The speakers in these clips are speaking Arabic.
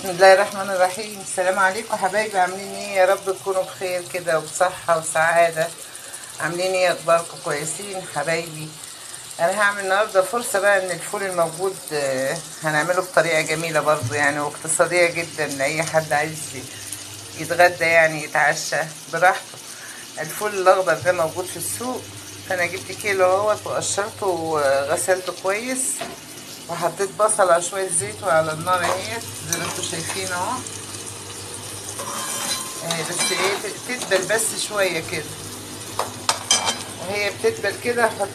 بسم الله الرحمن الرحيم. السلام عليكم حبايبي، عاملين ايه؟ يا رب تكونوا بخير كده وبصحة وسعادة. عاملين ايه؟ اخباركم كويسين حبايبي؟ انا هعمل النهارده فرصة بقى ان الفول الموجود هنعمله بطريقة جميلة برضو يعني واقتصادية جدا لاي حد عايز يتغدى يعني يتعشى براحته. الفول الاخضر ده موجود في السوق، فانا جبت كيلو اهوت وقشرته وغسلته كويس وحطيت بصل على شويه زيت وعلى النار اهيت زي ما انتوا شايفين اهو. بس ايه تدبل بس شويه كده، وهي بتدبل كده احط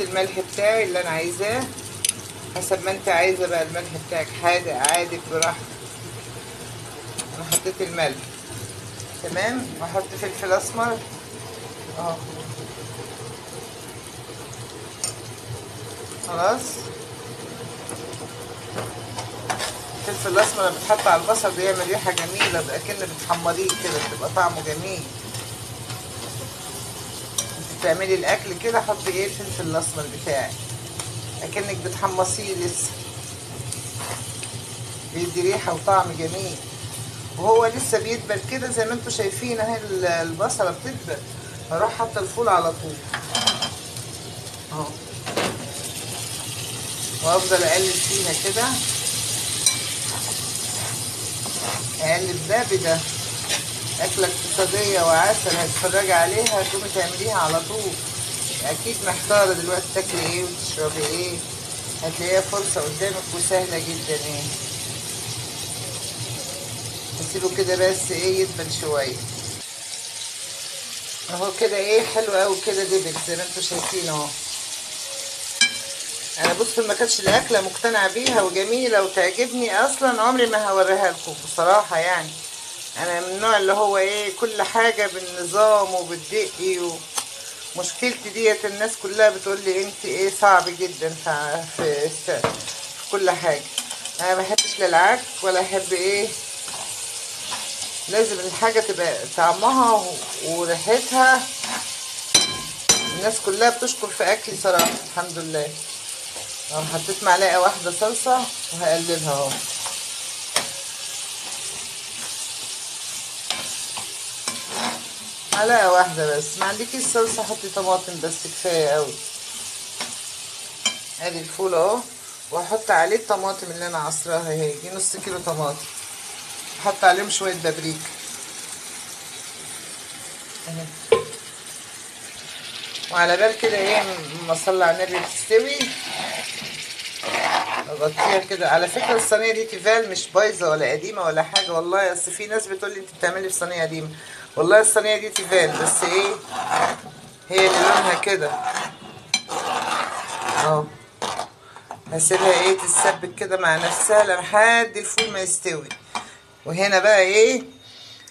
الملح بتاعي اللي انا عايزاه حسب ما انت عايزه بقى. الملح بتاعك حادق عادي براحتك. انا حطيت الملح تمام، واحط فلفل اسمر اهو. خلاص، الفلفل الاسمر لما بتحط على البصل بيعمل ريحه جميله، بقى كأنك بتحمريه كده بتبقى طعمه جميل. انت بتعملي الاكل كده حطي الفلفل الاسمر بتاعك اكنك بتحمصيه لسه، بيدي ريحه وطعم جميل. وهو لسه بيدبل كده زي ما انتوا شايفين اهي البصله بتدبل، هروح حاطه الفول على طول اهو، وافضل اقلب فيها كده، اقلب ده بده. اكله اقتصاديه وعسل، هتتفرجي عليها هتقومي تعمليها على طول. اكيد محتاره دلوقتي تاكلي ايه وتشربي ايه، هتلاقيها فرصه قدامك وسهله جدا. هسيبه كده بس يدبل شويه اهو كده حلو قوي كده دبل زي ما انتوا شايفين اهو. انا بصوا ما كانتش الاكله مقتنعه بيها وجميله وتعجبني اصلا عمري ما هوريها لكم بصراحه يعني. انا من النوع اللي هو كل حاجه بالنظام وبالدقي. ومشكلتي ديت الناس كلها بتقول لي انت صعب جدا في كل حاجه. انا ما بحبش لا العك ولا احب لازم الحاجه تبقى طعمها وريحتها. الناس كلها بتشكر في اكلي صراحه الحمد لله. اهو حطيت معلقه واحده صلصه وهقلبها اهو. معلقه واحده بس، ما عندكيش صلصه حطي طماطم بس كفايه قوي. ادي الفول اهو، وهحط عليه الطماطم اللي انا عصراها اهي، دي نص كيلو طماطم. احط عليهم شويه بابريكا اهي. وعلى بال كده ما صلي على النبي تستوي اغطيها كده. على فكره الصينيه دي تيفال مش بايظه ولا قديمه ولا حاجه والله، اصل في ناس بتقول لي انت بتعملي في صينيه قديمه. والله الصينيه دي تيفال، بس هي اللي لونها كده اهو. هسيبها تتسبك كده مع نفسها لحد الفول ما يستوي. وهنا بقى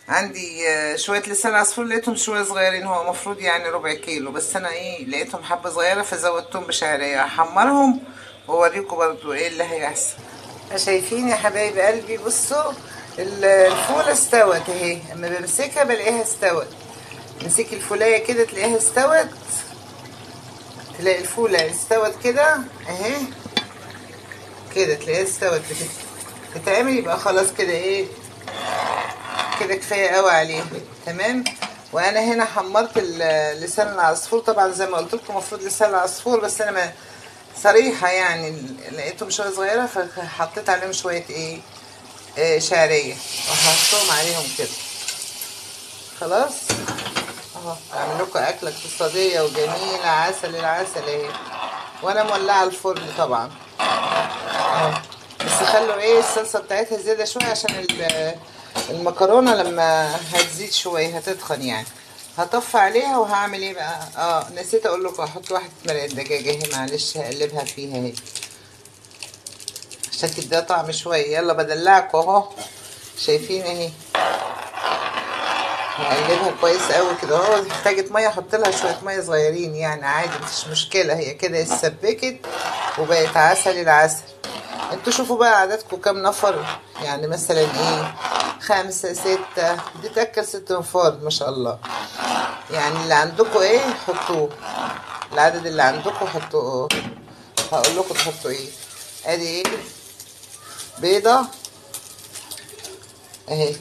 عندي شويه لسان عصفور، لقيتهم شويه صغيرين، هو المفروض يعني ربع كيلو، بس انا لقيتهم حبه صغيره فزودتهم بشعريه. هحمرهم واوريكم برضو اللي هيحصل. شايفين يا حبايب قلبي؟ بصوا الفوله استوت اهي، اما بمسكها بلاقيها استوت. امسكي الفولايه كده تلاقيها استوت، تلاقي الفوله استوت كده اهي كده، تلاقيها استوت بتتعمل. يبقى خلاص كده كده كفايه قوي عليه تمام. وانا هنا حمرت لسان العصفور، طبعا زي ما قلت لكم المفروض لسان العصفور، بس انا ما صريحه يعني لقيتهم شويه صغيره فحطيت عليهم شويه شعريه وهحطهم عليهم كده. خلاص اهو اعمل لكم اكله اقتصاديه وجميله عسل العسل اهي. وانا مولعه الفرن طبعا اهو. بس خلوا الصلصه بتاعتها زياده شويه عشان المكرونه لما هتزيد شويه هتتخن يعني. هطفي عليها وهعمل بقى. نسيت اقول لكم هحط واحده مرقه دجاجه اهي، معلش هقلبها فيها اهي عشان تديها طعم شويه. يلا بدلعكم اهو، شايفين اهي. هقلبها كويس قوي كده اهو. محتاجه ميه احط لها شويه ميه صغيرين يعني عادي مفيش مشكله، هي كده اتسبكت وبقت عسل العسل. انتوا شوفوا بقى عددكم كام نفر يعني، مثلا 5 6، دي تاكل 6 نفار ما شاء الله يعني. اللي عندكم حطوه، العدد اللي عندكم حطوه. هقول لكم تحطوا ادي بيضة اهي،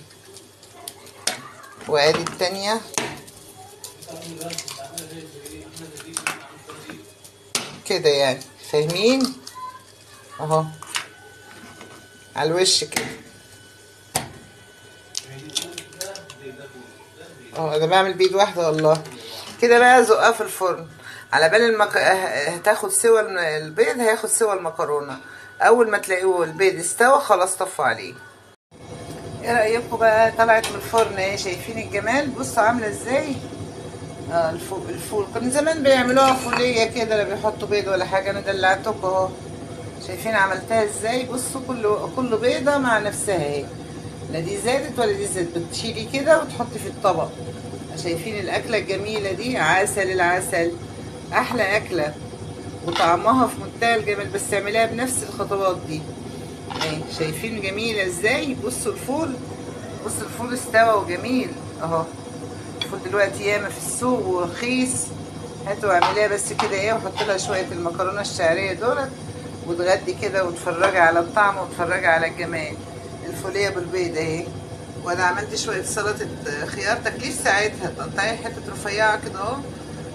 وادي التانية كده يعني، فاهمين اهو على الوش كده. انا بعمل بيض واحدة والله. كده بقى ازقها في الفرن على بال هتاخد سوى البيض، هياخد سوى المكرونة. اول ما تلاقيه البيض استوى خلاص طفوا عليه. ايه رأيكم بقى؟ طلعت من الفرن اهي، شايفين الجمال؟ بصوا عاملة ازاي. الفول كان زمان بيعملوها فولية كده، لا بيحطوا بيض ولا حاجة. انا دلعتكم اهو، شايفين عملتها ازاي؟ بصوا كل بيضة مع نفسها اهي، لا دي زادت ولا دي زادت. بتشيلي كده وتحطي في الطبق. شايفين الاكلة الجميلة دي؟ عسل العسل، احلى اكلة وطعمها في منتهى الجمال. بس اعمليها بنفس الخطوات دي اهي. شايفين جميلة ازاي؟ بصوا الفول، بصوا الفول استوى وجميل اهو. الفول دلوقتي ياما في السوق ورخيص. هاتوا اعمليها بس كده ايه، وحط لها شويه المكرونه الشعريه دولت، وتغدي كده وتفرجي على الطعم وتفرجي على الجمال. الفوليه بالبيض اهي. وانا عملت شويه سلطه خيار تكليف ساعتها، تقطعي حته رفيعه كده اهو،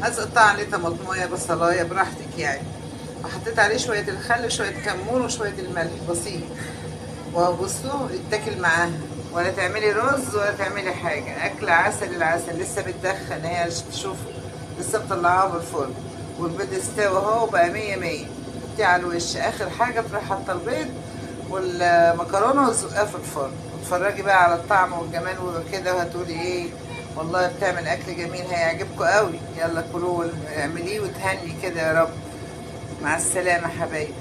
هتقطعي عليه طماطمايه بصلايه براحتك يعني، وحطيت عليه شويه الخل وشويه كمون وشويه الملح بسيط. وبصوا يتاكل معاها، ولا تعملي رز ولا تعملي حاجه. اكل عسل العسل. لسه بتدخن اهي، شوفوا لسه مطلعاها من الفرن، والبيض استوى اهو وبقى مية مية. حطيه على الوش، اخر حاجه تروحي حاطه البيض والمكرونه وتزقها في الفرن، وتفرجي بقى على الطعم والجمال وكده، وهتقولي ايه والله بتعمل اكل جميل، هيعجبكم قوي. يلا كلوا واعمليه وتهني كده يا رب. مع السلامه حبايبي.